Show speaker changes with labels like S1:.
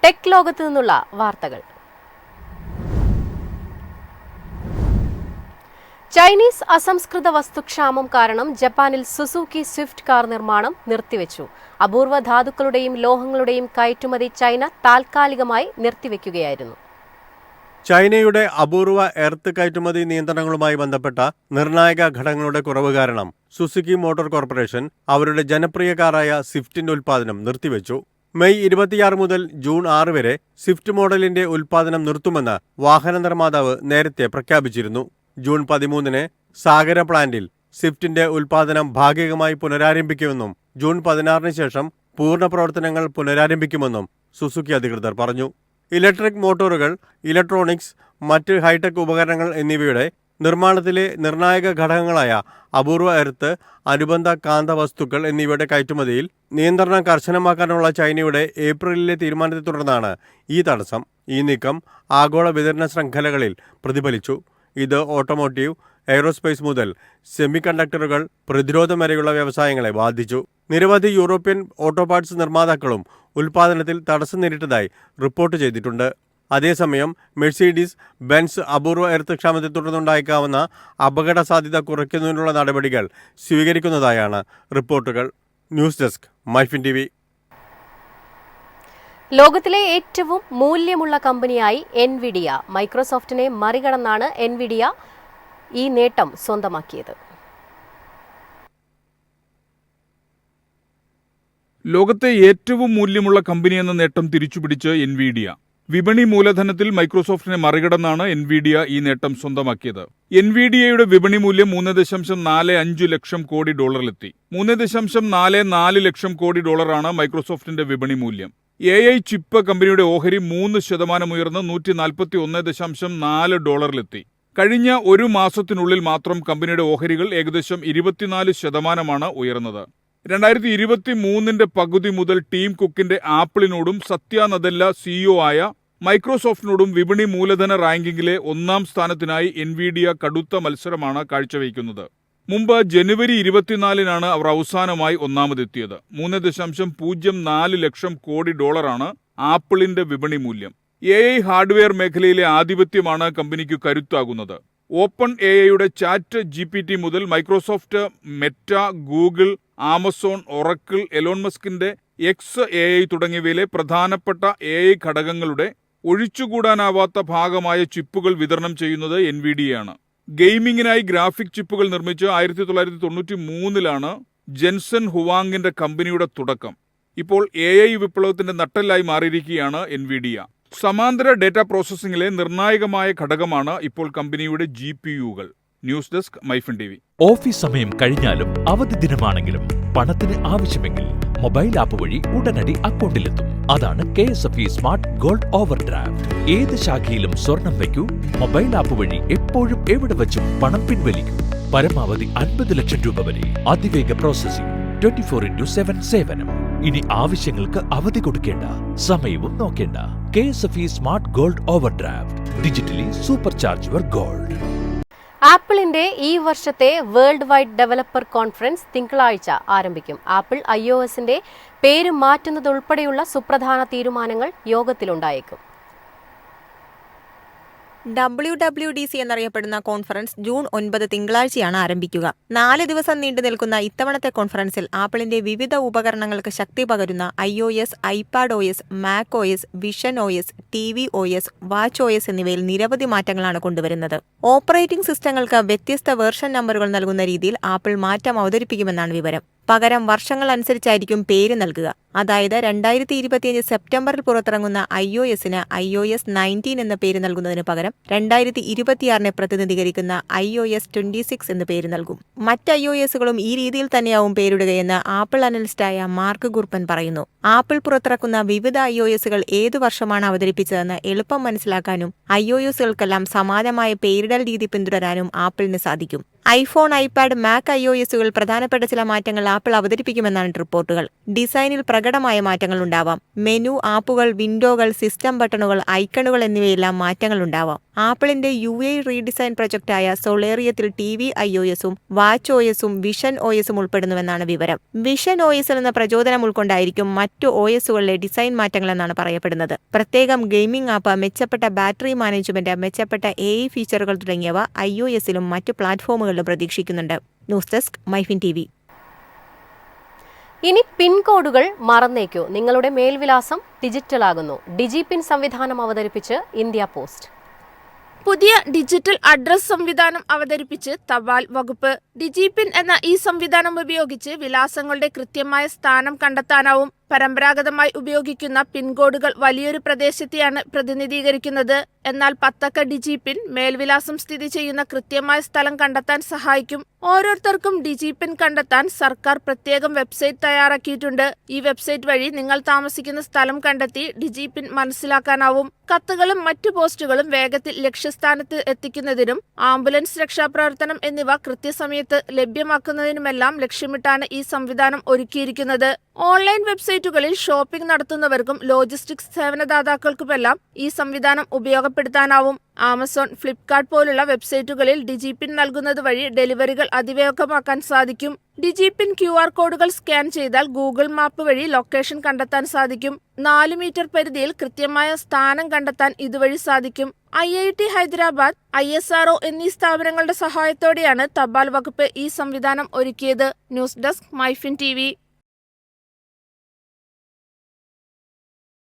S1: Tech ലോകത്തു നിന്നുള്ള വാർത്തകൾ. ചൈനീസ് അസംസ്കൃത വസ്തുക്ഷാമം കാരണം ജപ്പാനിൽ സുസുക്കി സ്വിഫ്റ്റ് കാർ നിർമ്മാണം നിർത്തിവെച്ചു. അപൂർവ ധാതുക്കളുടെയും ലോഹങ്ങളുടെയും കയറ്റുമതി ചൈന താൽക്കാലികമായി നിർത്തിവെക്കുകയായിരുന്നു.
S2: ചൈനയുടെ അപൂർവ എർത്ത് കയറ്റുമതി നിയന്ത്രണങ്ങളുമായി ബന്ധപ്പെട്ട നിർണായക ഘടകങ്ങളുടെ കുറവ് കാരണം സുസുക്കി മോട്ടോർ കോർപ്പറേഷൻ അവരുടെ ജനപ്രിയ കാറായ സ്വിഫ്റ്റിന്റെ ഉൽപ്പാദനം നിർത്തിവെച്ചു. മെയ് 26 മുതൽ ജൂൺ 6 വരെ സ്വിഫ്റ്റ് മോഡലിന്റെ ഉൽപ്പാദനം നിർത്തുമെന്ന് വാഹന നിർമ്മാതാവ് നേരത്തെ പ്രഖ്യാപിച്ചിരുന്നു. ജൂൺ 13-ന് സാഗര പ്ലാന്റിൽ സ്വിഫ്റ്റിന്റെ ഉൽപ്പാദനം ഭാഗികമായി പുനരാരംഭിക്കുമെന്നും ജൂൺ 16-ന് ശേഷം പൂർണ്ണ പ്രവർത്തനങ്ങൾ പുനരാരംഭിക്കുമെന്നും സുസുക്കി അധികൃതർ പറഞ്ഞു. ഇലക്ട്രിക് മോട്ടോറുകൾ, ഇലക്ട്രോണിക്സ്, മറ്റ് ഹൈടെക് ഉപകരണങ്ങൾ എന്നിവയുടെ നിർമ്മാണത്തിലെ നിർണായക ഘടകങ്ങളായ അപൂർവ എർത്ത്, അനുബന്ധ കാന്ത വസ്തുക്കൾ എന്നിവയുടെ കയറ്റുമതിയിൽ നിയന്ത്രണം കർശനമാക്കാനുള്ള ചൈനയുടെ ഏപ്രിലിലെ തീരുമാനത്തെ തുടർന്നാണ് ഈ തടസ്സം. ഈ നീക്കം ആഗോള വിതരണ ശൃംഖലകളിൽ പ്രതിഫലിച്ചു. ഇത് ഓട്ടോമോട്ടീവ്, എയ്റോസ്പേസ് മുതൽ സെമി കണ്ടക്ടറുകൾ, പ്രതിരോധം വരെയുള്ള വ്യവസായങ്ങളെ ബാധിച്ചു. നിരവധി യൂറോപ്യൻ ഓട്ടോ പാർട്സ് നിർമ്മാതാക്കളും ഉൽപ്പാദനത്തിൽ തടസ്സം നേരിട്ടതായി റിപ്പോർട്ട് ചെയ്തിട്ടുണ്ട്. അതേസമയം മെഴ്സീഡീസ് ബെൻസ് അപൂർവ എർത്ത് ക്ഷാമത്തെ തുടർന്നുണ്ടായേക്കാവുന്ന അപകട സാധ്യത കുറയ്ക്കുന്നതിനുള്ള നടപടികൾ സ്വീകരിക്കുന്നതായാണ് റിപ്പോർട്ടുകൾ. News desk, MyFin TV.
S1: ലോകത്തിലെ ഏറ്റവും മൂല്യമുള്ള കമ്പനിയായി എൻവിഡിയ മൈക്രോസോഫ്റ്റിനെ മറികടന്നാണ് എൻവിഡിയ ഈ നേട്ടം സ്വന്തമാക്കിയത്.
S3: ലോകത്തെ ഏറ്റവും മൂല്യമുള്ള കമ്പനി എന്ന നേട്ടം തിരിച്ചുപിടിച്ച് എൻവിഡിയ. വിപണി മൂലധനത്തിൽ മൈക്രോസോഫ്റ്റിനെ മറികടന്നാണ് എൻവിഡിയ ഈ നേട്ടം സ്വന്തമാക്കിയത്. എൻവിഡിയയുടെ വിപണി മൂല്യം 3.45 ലക്ഷം കോടി ഡോളറിലെത്തി. 3.44 ലക്ഷം കോടി ഡോളറാണ് മൈക്രോസോഫ്റ്റിന്റെ വിപണി മൂല്യം. AI ചിപ്പ് കമ്പനിയുടെ ഓഹരി 3% ഉയർന്ന് $141.4 കഴിഞ്ഞ ഒരു മാസത്തിനുള്ളിൽ മാത്രം കമ്പനിയുടെ ഓഹരികൾ ഏകദേശം 24% ഉയർന്നത്. 2023 പകുതി മുതൽ ടീം കുക്കിന്റെ ആപ്പിളിനോടും സത്യ നദെല്ല CEO ആയ മൈക്രോസോഫ്റ്റിനോടും വിപണി മൂലധന റാങ്കിങ്ങിലെ 1-ാം സ്ഥാനത്തിനായി എൻവിഡിയ കടുത്ത മത്സരമാണ് കാഴ്ചവെക്കുന്നത്. മുമ്പ് ജനുവരി 24-നാണ് അവർ അവസാനമായി ഒന്നാമതെത്തിയത്. 3.04 ലക്ഷം കോടി ഡോളറാണ് ആപ്പിളിന്റെ വിപണി മൂല്യം. AI ഹാർഡ്വെയർ മേഖലയിലെ ആധിപത്യമാണ് കമ്പനിക്ക് കരുത്താകുന്നത്. ഓപ്പൺ AIയുടെ ചാറ്റ് GPT മുതൽ Microsoft, Meta, Google, Amazon, Oracle, Elon മസ്കിന്റെ XAI തുടങ്ങിയവയിലെ പ്രധാനപ്പെട്ട AI ഘടകങ്ങളുടെ ഒഴിച്ചുകൂടാനാവാത്ത ഭാഗമായ ചിപ്പുകൾ വിതരണം ചെയ്യുന്നത് എൻവിഡിയയാണ്. ഗെയിമിങ്ങിനായി ഗ്രാഫിക് ചിപ്പുകൾ നിർമ്മിച്ച് 1993-ലാണ് ജെൻസൺ ഹുവാങ്ങിന്റെ കമ്പനിയുടെ തുടക്കം. ഇപ്പോൾ AI വിപ്ലവത്തിന്റെ നട്ടെല്ലായി മാറിയിരിക്കുകയാണ് എൻവിഡിയ. സമാന്തര ഡേറ്റ പ്രോസസ്സിംഗിലെ നിർണായകമായ ഘടകമാണ് ഇപ്പോൾ കമ്പനിയുടെ GPUകൾ. News desk, MyFin TV.
S4: Office സമയം കഴിഞ്ഞാലും അവധി ദിനമാണെങ്കിലും പണത്തിന് ആവശ്യമെങ്കിൽ മൊബൈൽ ആപ്പ് വഴി ഉടനടി അക്കൗണ്ടിലെത്തും. അതാണ് KSFE smart gold over draft. ഏത് ശാഖയിലും സ്വർണം വയ്ക്കൂ. മൊബൈൽ ആപ്പ് വഴി എപ്പോഴും എവിടെ വെച്ചും പണം പിൻവലിക്കൂ. പരമാവധി 50 ലക്ഷം രൂപ വരെ. അതിവേഗ പ്രോസസിംഗ്, 24/7 സേവനം. ഇനി ആവശ്യങ്ങൾക്ക് അവധി കൊടുക്കേണ്ട, സമയവും നോക്കേണ്ട. KSFE smart gold over draft. Digitally super charge your gold.
S1: ആപ്പിളിന്റെ ഈ വർഷത്തെ വേൾഡ് വൈഡ് ഡെവലപ്പർ കോൺഫറൻസ് തിങ്കളാഴ്ച ആരംഭിക്കും. ആപ്പിൾ iOSന്റെ പേര് മാറ്റുന്നതുൾപ്പെടെയുള്ള സുപ്രധാന തീരുമാനങ്ങൾ യോഗത്തിലുണ്ടായേക്കും.
S5: WWDC എന്നറിയപ്പെടുന്ന കോൺഫറൻസ് ജൂൺ 9 തിങ്കളാഴ്ചയാണ് ആരംഭിക്കുക. 4 ദിവസം നീണ്ടു നിൽക്കുന്ന ഇത്തവണത്തെ കോൺഫറൻസിൽ ആപ്പിളിന്റെ വിവിധ ഉപകരണങ്ങൾക്ക് ശക്തി പകരുന്ന iOS, iPadOS, macOS, visionOS, tvOS, watchOS എന്നിവയിൽ നിരവധി മാറ്റങ്ങളാണ് കൊണ്ടുവരുന്നത്. ഓപ്പറേറ്റിംഗ് സിസ്റ്റങ്ങൾക്ക് വ്യത്യസ്ത വേർഷൻ നമ്പറുകൾ നൽകുന്ന രീതിയിൽ ആപ്പിൾ മാറ്റം അവതരിപ്പിക്കുമെന്നാണ് വിവരം. പകരം വർഷങ്ങൾ അനുസരിച്ചായിരിക്കും പേര് നൽകുക. അതായത് 2025 സെപ്റ്റംബറിൽ പുറത്തിറങ്ങുന്ന iOSന് iOS 19 എന്ന പേര് നൽകുന്നതിന് പകരം 2026 പ്രതിനിധീകരിക്കുന്ന iOS 26 എന്ന് പേര് നൽകും. മറ്റ് iOSകളും ഈ രീതിയിൽ തന്നെയാവും പേരിടുകയെന്ന് ആപ്പിൾ അനലിസ്റ്റായ മാർക്ക് ഗുർപ്പൻ പറയുന്നു. ആപ്പിൾ പുറത്തിറക്കുന്ന വിവിധ iOSകൾ ഏതു വർഷമാണ് അവതരിപ്പിച്ചതെന്ന് എളുപ്പം മനസ്സിലാക്കാനും iOSകൾക്കെല്ലാം സമാനമായ പേരിടൽ രീതി പിന്തുടരാനും ആപ്പിളിന് സാധിക്കും. ഐഫോൺ, ഐപാഡ്, മാക് iOSകൾ പ്രധാനപ്പെട്ട ചില മാറ്റങ്ങൾ ആപ്പിൾ അവതരിപ്പിക്കുമെന്നാണ് റിപ്പോർട്ടുകൾ. ഡിസൈനിൽ പ്രകടമായ മാറ്റങ്ങൾ ഉണ്ടാവാം. മെനു, ആപ്പുകൾ, വിൻഡോകൾ, സിസ്റ്റം ബട്ടണുകൾ, ഐക്കണുകൾ എന്നിവയെല്ലാം മാറ്റങ്ങൾ ഉണ്ടാവാം. ആപ്പിളിന്റെ UAE റീഡിസൈൻ പ്രൊജക്ടായ സൊളേറിയത്തിൽ TV iOSഉം വാച്ച് OSഉം വിഷൻ OSഉം ഉൾപ്പെടുന്നുവെന്നാണ് വിവരം. വിഷൻ OSൽ നിന്ന് പ്രചോദനം ഉൾക്കൊണ്ടായിരിക്കും മറ്റു OSകളിലെ ഡിസൈൻ മാറ്റങ്ങളെന്നാണ് പറയപ്പെടുന്നത്. പ്രത്യേകം ഗെയിമിംഗ് ആപ്പ്, മെച്ചപ്പെട്ട ബാറ്ററി മാനേജ്മെന്റ്, മെച്ചപ്പെട്ട AI ഫീച്ചറുകൾ തുടങ്ങിയവ iOSലും മറ്റു പ്ലാറ്റ്ഫോമുകളിലും പ്രതീക്ഷിക്കുന്നുണ്ട്. News desk MyFin TV.
S1: ഇനി പിൻ കോഡുകൾ മറന്നേക്കൂ. നിങ്ങളുടെ മേൽവിലാസം ഡിജിറ്റൽ ആകുന്നു. ഡിജിപിൻ സംവിധാനം അവതരിപ്പിച്ച് ഇന്ത്യ പോസ്റ്റ്.
S6: പുതിയ ഡിജിറ്റൽ അഡ്രസ് സംവിധാനം അവതരിപ്പിച്ച് തപാൽ വകുപ്പ്. ഡിജിപിൻ എന്ന ഈ സംവിധാനം ഉപയോഗിച്ച് വിലാസങ്ങളുടെ കൃത്യമായ സ്ഥാനം കണ്ടെത്താനാവും. പരമ്പരാഗതമായി ഉപയോഗിക്കുന്ന പിൻകോഡുകൾ വലിയൊരു പ്രദേശത്തെയാണ് പ്രതിനിധീകരിക്കുന്നത്. എന്നാൽ 10 അക്ക ഡിജിപിൻ മേൽവിലാസം സ്ഥിതി ചെയ്യുന്ന കൃത്യമായ സ്ഥലം കണ്ടെത്താൻ സഹായിക്കും. ഓരോരുത്തർക്കും ഡിജിപിൻ കണ്ടെത്താൻ സർക്കാർ പ്രത്യേകം വെബ്സൈറ്റ് തയ്യാറാക്കിയിട്ടുണ്ട്. ഈ വെബ്സൈറ്റ് വഴി നിങ്ങൾ താമസിക്കുന്ന സ്ഥലം കണ്ടെത്തി ഡിജിപിൻ മനസ്സിലാക്കാനാവും. കത്തുകളും മറ്റു പോസ്റ്റുകളും വേഗത്തിൽ ലക്ഷ്യസ്ഥാനത്ത് എത്തിക്കുന്നതിനും ആംബുലൻസ് രക്ഷാപ്രവർത്തനം എന്നിവ കൃത്യസമയത്ത് ലഭ്യമാക്കുന്നതിനുമെല്ലാം ലക്ഷ്യമിട്ടാണ് ഈ സംവിധാനം ഒരുക്കിയിരിക്കുന്നത്. ഓൺലൈൻ വെബ്സൈറ്റുകളിൽ ഷോപ്പിംഗ് നടത്തുന്നവർക്കും ലോജിസ്റ്റിക്സ് സേവനദാതാക്കൾക്കുമെല്ലാം ഈ സംവിധാനം ഉപയോഗപ്പെടുത്താനാവും. ആമസോൺ, ഫ്ലിപ്കാർട്ട് പോലുള്ള വെബ്സൈറ്റുകളിൽ ഡിജിപിൻ നൽകുന്നത് വഴി ഡെലിവറികൾ അതിവേഗമാക്കാൻ സാധിക്കും. ഡിജിപിൻ QR കോഡുകൾ സ്കാൻ ചെയ്താൽ ഗൂഗിൾ മാപ്പ് വഴി ലൊക്കേഷൻ കണ്ടെത്താൻ സാധിക്കും. 4 മീറ്റർ പരിധിയിൽ കൃത്യമായ സ്ഥാനം കണ്ടെത്താൻ ഇതുവഴി സാധിക്കും. IIT ഹൈദരാബാദ്, ISRO എന്നീ സ്ഥാപനങ്ങളുടെ സഹായത്തോടെയാണ് തപാൽ വകുപ്പ് ഈ സംവിധാനം ഒരുക്കിയത്. News desk MyFin TV.